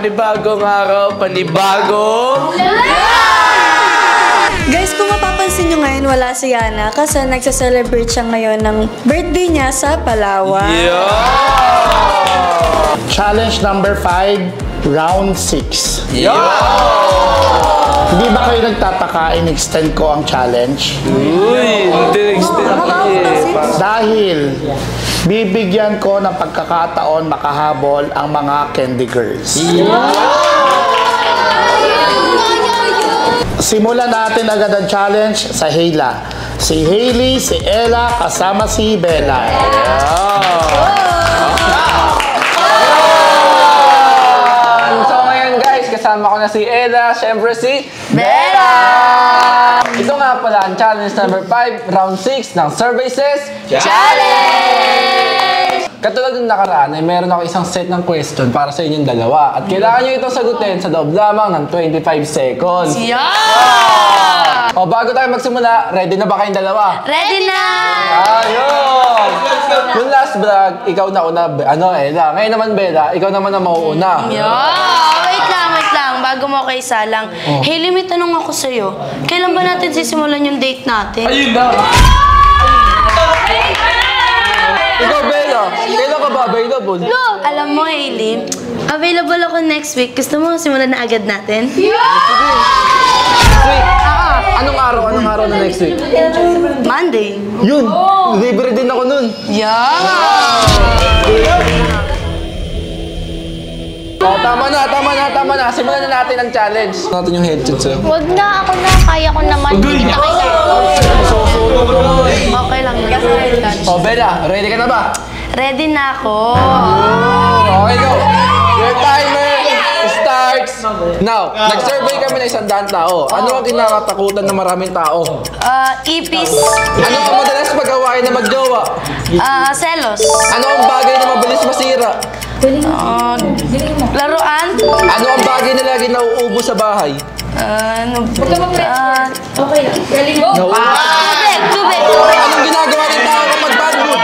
panibagong araw, panibagong... Guys, kung mapapansin nyo ngayon, wala si Yana kasi nagsa-celebrate siya ngayon ng birthday niya sa Palawan. Challenge number 5, round 6. Hindi ba kayo nagtataka in-extend ko ang challenge? Uy, hindi extend. Dahil bibigyan ko ng pagkakataon makahabol ang mga candy girls. Simulan natin agad ang challenge sa Hayla. Si Hailey, si Ella, kasama si Bella. So ngayon guys, kasama ko na si Ella, syempre si Bella! Ito nga pala ang challenge number 5, round 6 ng Survey Says Challenge! Katulad ng nakaraan ay meron ako isang set ng question para sa inyong dalawa. At kailangan nyo itong sagutin sa loob lamang ng 25 seconds. O bago tayo magsimula, ready na ba kayong dalawa? Ready na! Ayun! Yung last vlog, ikaw na una, Ella. Ngayon naman, Bella, ikaw naman ang mauuna. Wait lang. Bago mo kay Salang. Hailey, may tanong ako sa'yo. Kailan ba natin sisimulan yung date natin? Ayun na! Ikaw, Bella, kailan ka ba available? No! Alam mo, Hailey, available ako next week. Gusto mo simulan na agad natin? Next week? Anong araw na next week? Monday. Yun! Libre din ako nun. Tama na. Simulan na natin ang challenge. Natin yung headset sa'yo. Wag na, ako na. Kaya ko naman. Okay lang. O, Bella, ready ka na ba? Ready na ako. Okay, go! Your timer starts now. Nag-survey kami ng 100 tao. Ano ang kinakatakutan ng maraming tao? Ipis. Ano ang madalas pag-awain na mag-jowa? Selos. Ano ang bagay na mabilis masira? Laruan. Ano ang bagay na lagi nauubo sa bahay? Okay lang. Tubig. Anong ginagawa ng tao kapag bad mood?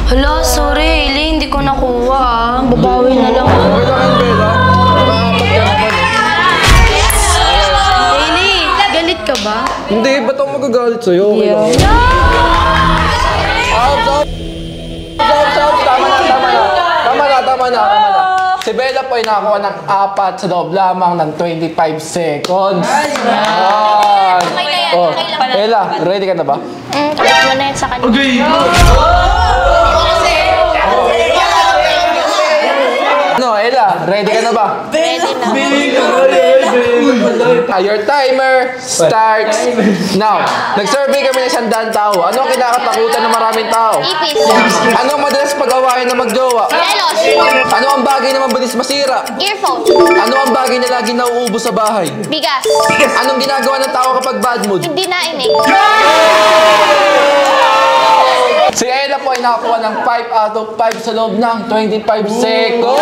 Hala, sorry, Hailey. Hindi ko nakuha. Babawi na lang. Okay lang yan, Bella. Nakakapat ka naman eh. Hailey, galit ka ba? Hindi, ba't ako magagalit sa'yo? Okay lang. Stop. Tama na. Si Bella po ay nakakuha ng 4 sa loob lamang ng 25 seconds. Oh, Bella, ready ka na ba? Tapos mo na yan sa kanya. No, Ella, ready ka na ba? Ready na. Your timer starts now. Nag-survey kami ng 100 tao. Ano ang kinakatakutan ng maraming tao? Ipis. Ano ang madalas pag-awain na mag-jowa? Selos. Ano ang bagay na mabilis masira? Earphone. Ano ang bagay na lagi nauubo sa bahay? Bigas. Anong ginagawa ng tao kapag bad mood? Hindi na inig. Si Ella po ay nakakuha ng 5 out of 5 sa loob ng 25 seconds.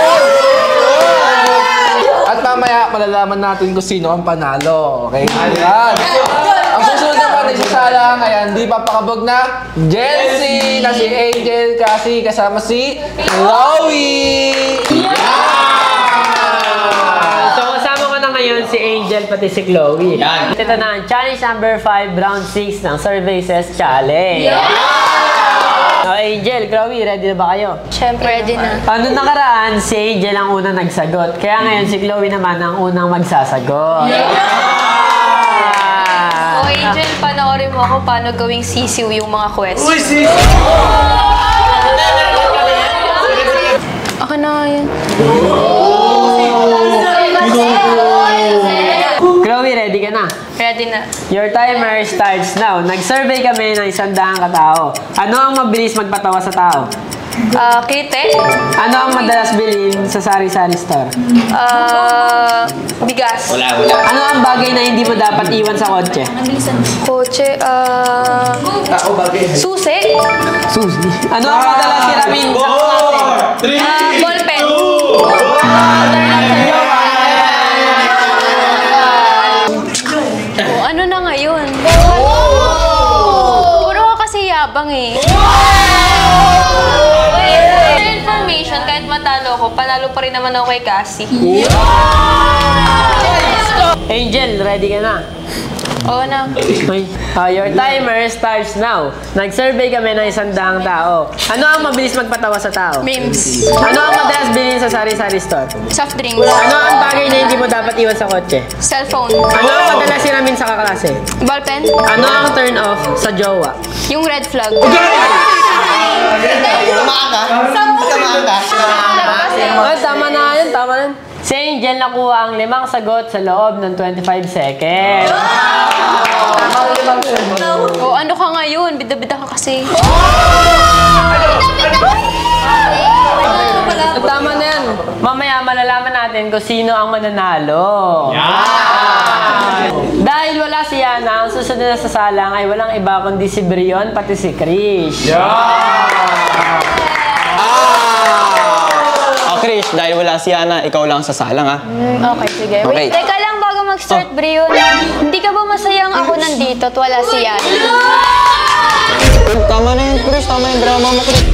At mamaya, malalaman natin kung sino ang panalo. Okay? Ayan. Ang susunod naman ay sasalang, ayan, di papakabog na Jency na si Angel kasi kasama si Chloe. So kasama ko na ngayon si Angel pati si Chloe. Ito na ang challenge number 5, round 6 ng Survey Says Challenge. So Angel, Chloe, ready na ba kayo? Siyempre, ready na. Ano nakaraan, si Angel ang unang nagsagot. Kaya ngayon si Chloe naman ang unang magsasagot. Angel, panoorin mo ako paano gawing sisiw yung mga question. Uy, sisiw! Ako na nga yan. Chloe, ready ka na? Ready na. Your timer starts now. Nag-survey kami ng 100 katao. Ano ang mabilis magpatawa sa tao? Krite. Ano ang madalas bilhin sa sari-sari store? Bigas. Ano ang bagay na hindi mo dapat iwan sa kotse? Kotse, susi. Susi. Ano ang madalas siramin sa klase? Ballpen. Ano na ngayon? Puro ka kasi yabang eh. information, kahit matalo ko, panalo pa rin naman ako kay Cassie. Angel, ready ka na? Oo na. Okay. Your timer starts now. Nag-survey kami ng 100 tao. Ano ang mabilis magpatawa sa tao? Memes. Ano ang madalas bilhin sa sari-sari store? Soft drinks. Ano ang bagay na hindi mo dapat iwan sa kotse? Cellphone. Ano ang madalas sinamin sa kaklase? Ballpen. Ano ang turn off sa jowa? Yung red flag. Tama na yun, tama na. Si Angel nakuha ang 5 sagot sa loob ng 25 seconds. O ano ka ngayon? Bida-bida ka kasi. Tama na yan. Mamaya malalaman natin kung sino ang mananalo. Dahil wala si Yana, ang susunod na sasalang ay walang iba kundi si Brion pati si Krish. Krish, dahil wala si Ana, ikaw lang sasalang ha. Okay, sige. Okay. Wait, teka lang bago mag-start, Brion. Hindi ka ba masayang ako nandito at wala si Yana? Tama na yun, Krish. Tama yung drama mo, Krish.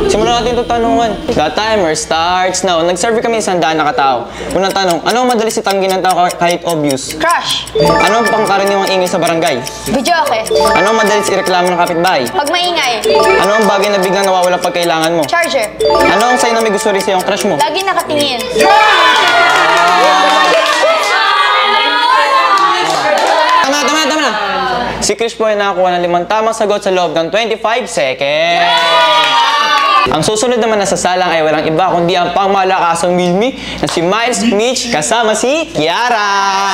Simulan natin itong tanungan. The timer starts now. Nag-survey kami ng 100 na katao. Unang tanong, ano ang madalis itanggi ng tao kahit obvious? Crush. Ano ang pangkaraniwang ingay sa barangay? Videoke. Ano ang madalis ireklamo ng kapitbahay? Pag maingay. Ano ang bagay na biglang nawawala pag kailangan mo? Charger. Ano ang sign na may gusto rin sa'yo ang crush mo? Lagi nakatingin. Tama na. Si Krish po ay nakakuha ng 5 tamang sagot sa loob ng 25 seconds. Ang susunod naman na sasalang ay walang iba kundi ang pangmalakasang Wilmy na si Miles Mitch kasama si Kiara.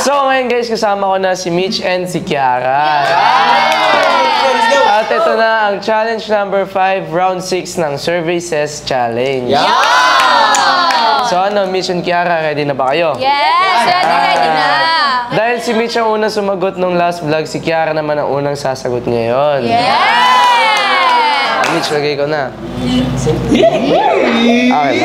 So ngayon guys, kasama ko na si Mitch and si Kiara. At ito na ang challenge number 5, round 6 ng Survey Says Challenge. So ano, Mitch and Kiara, ready na ba kayo? Yes! Ready na. Dahil si Mitch ang unang sumagot nung last vlog, si Kiara naman ang unang sasagot ngayon. Mitch, lagay ko na. Okay.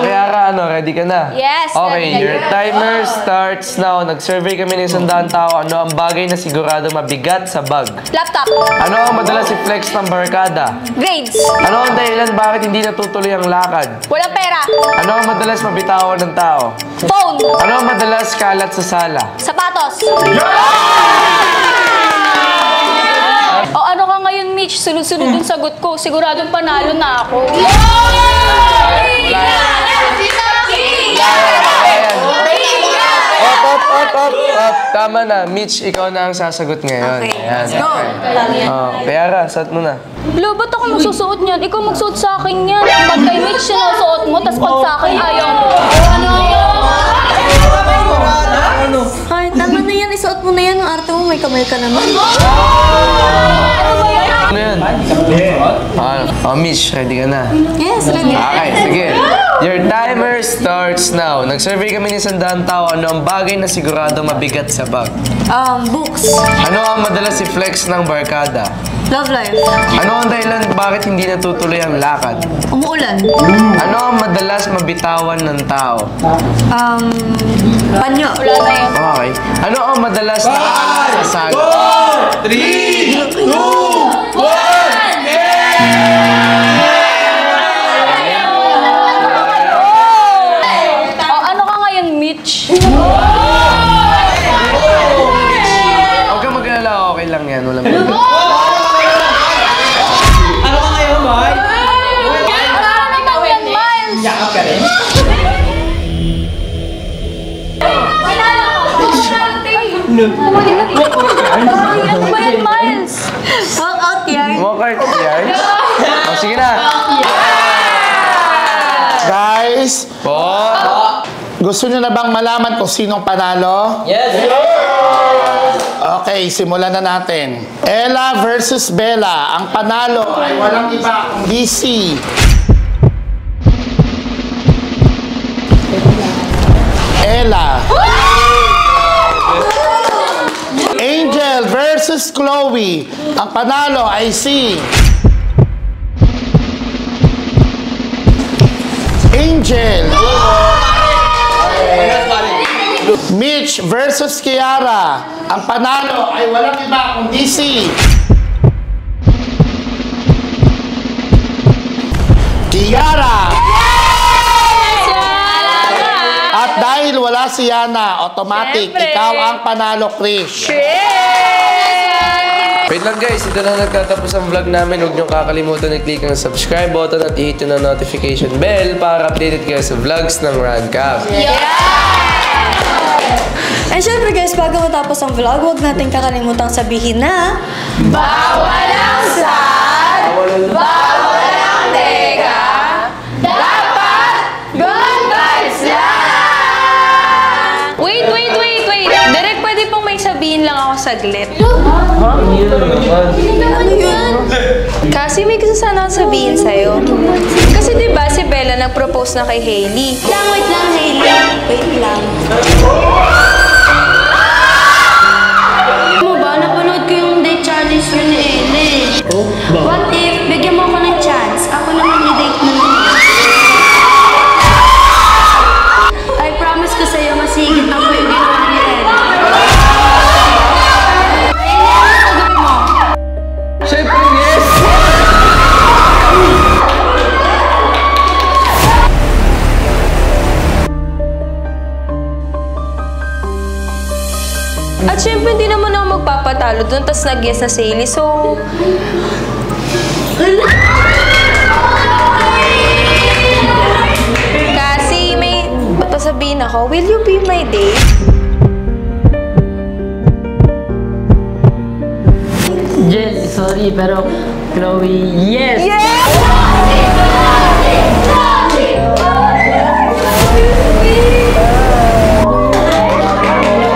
Kiara, ano, ready ka na? Yes, Okay, ready na. your timer starts now. Nag-survey kami ng 100 tao. Ano ang bagay na sigurado mabigat sa bag? Laptop. Ano ang madalas i-flex ng barkada? Grades. Ano ang dahilan bakit hindi natutuloy ang lakad? Walang pera. Ano ang madalas mabitawan ng tao? Phone. Ano ang madalas kalat sa sala? Sapatos. O ano ka ngayon, Mitch? Sunod-sunod yung sagot ko. Siguradong panalo na ako. Up. Tama na. Mitch, ikaw na ang sasagot ngayon. Okay, Ayan. let's go. Kiara, suot mo na. Lo, ba't ako magsusuot niyan? Ikaw magsuot sa akin yan. Pag kay Mitch sinusuot mo, tas pag sa akin ayaw mo. Ano? Ay, tama na yan. Isuot mo na yan. Ang arte mo, may kamay ka naman. Ano yan? Mitch, ready ka na? Yes, ready. Okay, sige. Your timer starts now. Nag-survey kami ni 100 tao. Ano ang bagay na sigurado mabigat sa bag? Books. Ano ang madalas i-flex ng barkada? Love life. Ano ang dahilan bakit hindi natutuloy ang lakad? Umuulan. Ano ang madalas mabitawan ng tao? Panyo. Wala na yun. Okay. Ano ang madalas na kalat sa sala? O ano ka ngayon, Mitch? Huwag kang mag-alala, okay lang yan. Walang problema. Ano ka ngayon, boy? Marami daw yan, Miles! Yakap ka rin? Ano ba yan, Miles? Walk out yan. Walk out yan. Sige na. Guys, gusto nyo na bang malaman kung sinong panalo? Yes! Okay, simulan na natin. Ella versus Bella. Ang panalo ay walang iba kundi si Ella. Angel versus Chloe. Ang panalo ay si Angel. Mitch versus Kiara. Ang panalo ay walang iba kundi si Kiara. At dahil wala si Yana, automatic, ikaw ang panalo, Krish. Wait lang guys, ito na nagtatapos ang vlog namin. Huwag niyong kakalimutan i-click ang subscribe button at i-hit nyo na notification bell para updated kayo sa vlogs ng Radcap. And syempre guys, bago matapos ang vlog, huwag natin kakalimutang sabihin na bawal ang sad, bawal ang teka, dapat good vibes lang! Wait. Direk, pwede pong may sabihin lang ako saglit. Ano yun? Kasi may gusto sana akong sabihin sa'yo. Kasi diba si Bella nag-propose na kay Hailey. Wait lang, Hailey. Wait lang. Mo ba? Napanood ko yung date challenge yun ni Ele. What if, bigyan mo ako ng chance, ako naman i-date mo. I promise ko sa'yo, mas higit ako yung ginawa ni Ele. Sagutin mo. Siyempre, yes! At syempre, hindi naman ako magpapatalo doon, tas nag-yes na si Hailey, so... Kasi may sabihin ako, will you be my date? Jel, sorry, pero Chloe, yes! Yes!